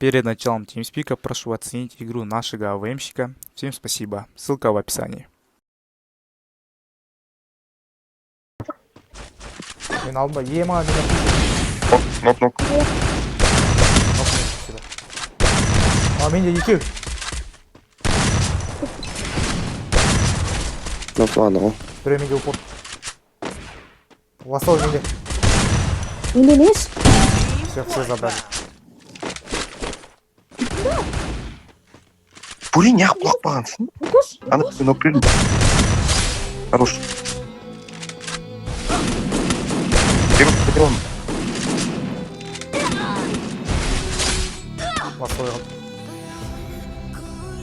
Перед началом TeamSpeak прошу оценить игру нашего АВМщика. Всем спасибо. Ссылка в описании. Мен алдым ба? Ема, мен Нок. А, менде екеу. Нок ладно ғой. Біреу менде упор. Ластау менде. Менде емес. Все забрали. Блин, неғып құлап бағансың? Ана нок бердің. Хорош. Бер оны. Ластау еғып.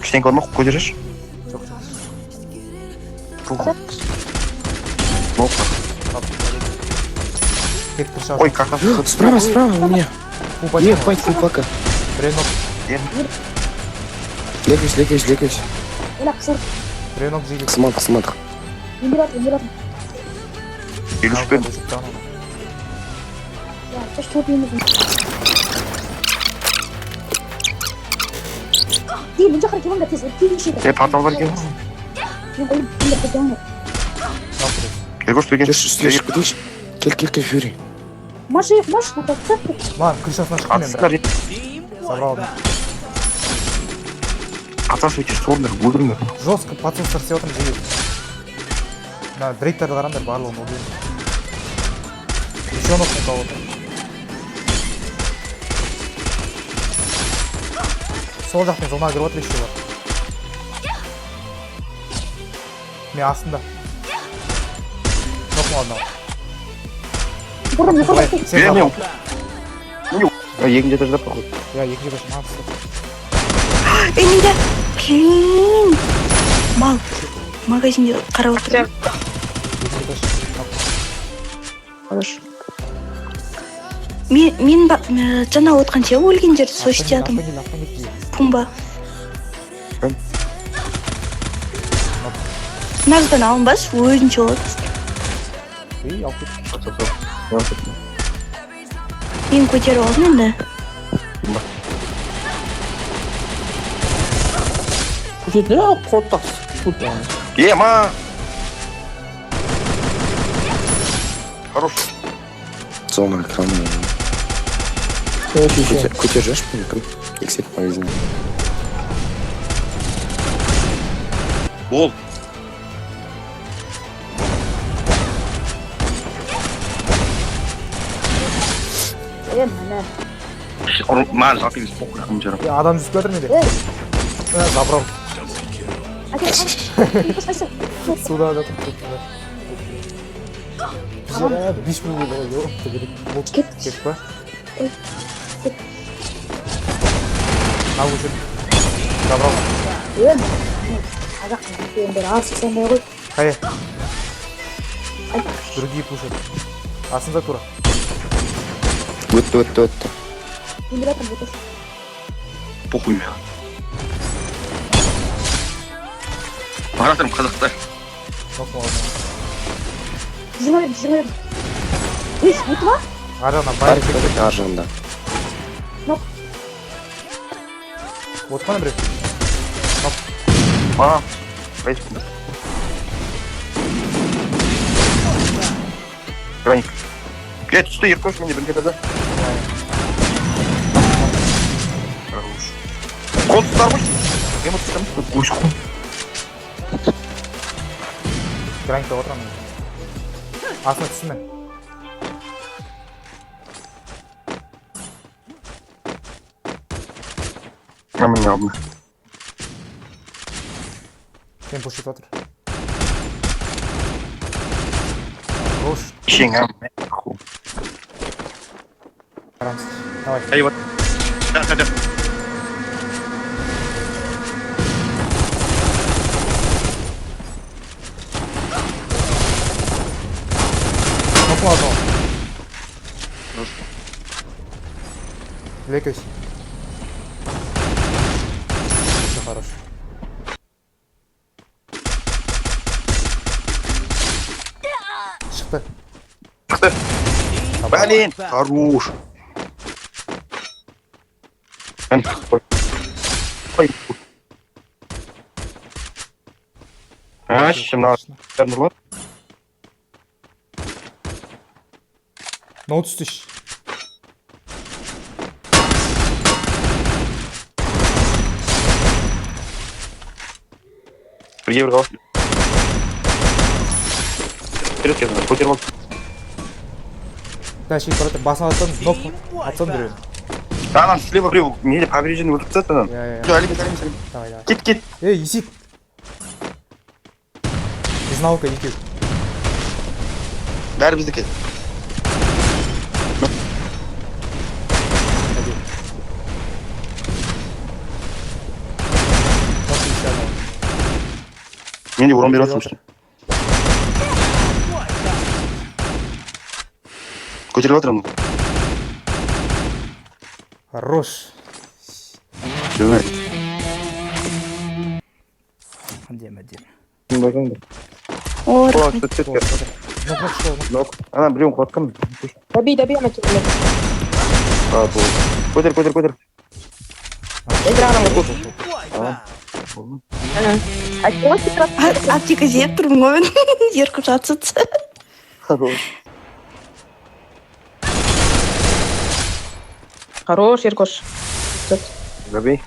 Кішкене бар ма? Көтереш? Жоқ. Нок. Кетті шаш. Ой, как Справа, у меня. Не, хватит, пока. Біреу нок. Лекаюсь. Оля, қысыр. Біреу нок жейді. Смотр. Ендіратым. Елу шпен. Я, то что ты не нужен. Ты, бұнша қарекем онда тез, өткен шейді. Портал бар екен. Мен қойып, енді қойдың. Егош берген. Слышь, подожди. Кель, Фюри. Маша, надо цепку. Ман, крышасына шықты мен Атсыздар. бірақ. Собрал. Атас өте сордыр, өлдіріңдер. Жестко подсустар істеп отырмын жиі. Мына дрейктерді қараңдар барлығын өлдірдім. Еще нокпен қалып отыр. Сол жақтен зонаға кіріп отыр еще бар. Мен астында. Нокпен алдын ал. Бұрын, не Былай, қойып. сен Мен запал. Егінде де ждап қой. Я екінші башын ағысы. Менде блин мал магазинде қарап отыр. Екінші башын. Хорошо. Мен жаңа отқан сен өлгендерді состиядым. Пумба. Наздан алынбас, өзінше болады. Ей, алып кет. Мен көтеріп алдым енді. Ема! Хорош. Зона экрана. Көтержеш мүмкін. Ексет пайызын. Бол. Міне. Маған жалпы емес похуй ақым жарам. Я адам жүзіп кетір менде. Забрал. Суда да тұрып кетті. Біздер 5 мың болды ғой, жоқты керек. Кет па? Нау үшін. Забрал. Қазақтың көндері арсы сондай ғой. Қая? Другие пушат. Астында тура. Өтті. Ендіратым, өтіш. Похуй мен. Баратырым қазақта. Нокпен алдын. 20. Еш, өті ма? Аржана байыр кетті. Ар жағында. Отқаны біреу. Ма. Қайсы күнді. Граник. Түсті еркөш менде бірге да. Қол тұстар ғой. Мен ұтыстамыз. Өш қол. Граникта отырамын. Астына түстім мен. Мен алдым. Сен пушит отыр. Рош. Шең әм. Қарамыз. Давай. Әй, вот. Да. Нокпен алдын ал. Лекаюсь. Все хорош. Шықты. Блин, хорош. Ой. А, şimdi Nurlat. Ноут түстіш. Бірге бір қалып. Вперед кезінде, көтеріп ал. Тащи, короче, басына аттан, кнопку аттан біреу. Анам слева біреу, неде повреждение өлтіріп тастады ананы. Я. Алимет. Давай, давай. Кет. Ей, исик. Безналка екеу. Бәрі біздікі. Менде урон беріп жатсың. Көтеріп жатырмын. Хорош. Давай. Әдем. Ой, О, рахмет. что Нок. Нок. Ана біреуін құлатқан. Добей, ана келді. А, бұл. Көтер. А чего ты раз? Аптека іздеп тұрмын ғой мен. Еркіп жатсыз. Хорош, Еркош. Забей.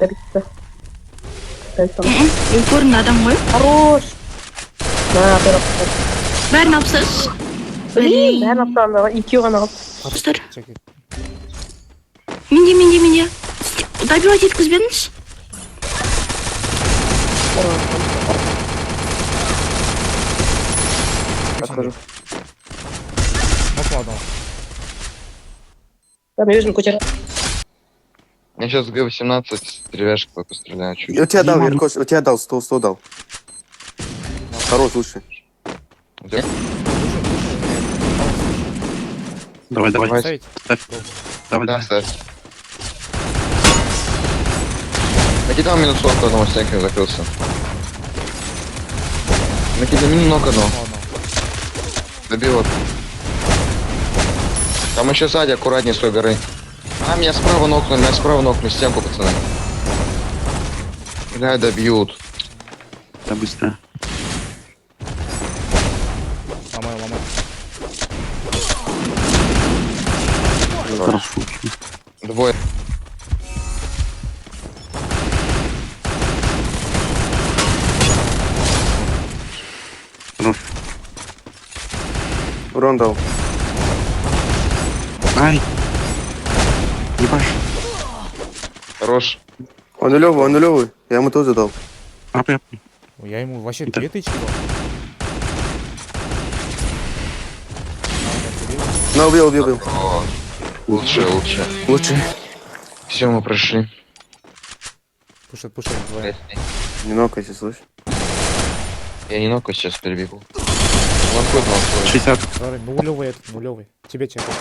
Мен көрінді адам ғой. Хорош. На, Бәрін апсыз. блин, бәрін аптағанда екеу ғана қалды. Құстар. Менде. Добивать еткізбедіңіз? Отхожу. Нокну адам. Да, мен өзім көтеріп. Я сейчас Г-18 деревяшкой постреляю чуть. У тебя дал, Иркош, у тебя дал, 100 дал. Хорош, лучше. Где? Давай. Ставить? Да, ставь. Накидал минусовку одного стенка закрылся. Накидал минусовку одного. Ладно. Добил его. Там еще сзади аккуратнее с той горы. Меня справа нокнули, стенку, пацаны. Бля, добьют. Да быстро. Ломай. Хорошо. Двое. Урон дал. Ай. Ебашь. Хорош. Он нулевый. Я ему тоже дал. Апы. Я ему вообще Да. 2 тычки дал. На, убил. О, лучше. Лучше. Все, мы прошли. Пушит, двое. Не нокайся, слышь. Я не нокаю, сейчас перебегу. Ланкой 60. Sorry, нулевый. Тебе чекай.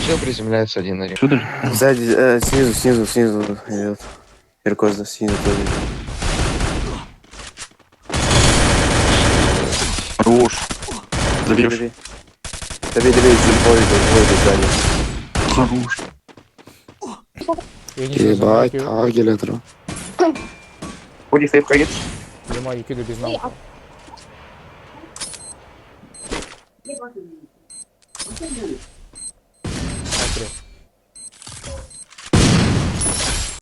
Все приземляется один на ринг. Сюда. Сзади, снизу идет. Иркош, да, снизу тоже идет. Хорош. Заберешь. Давай, двое сзади. Хорош. Я не знаю, Ебать, закрою. агилятор. Ходи, сейф ходит. Нема, я кидаю без науки.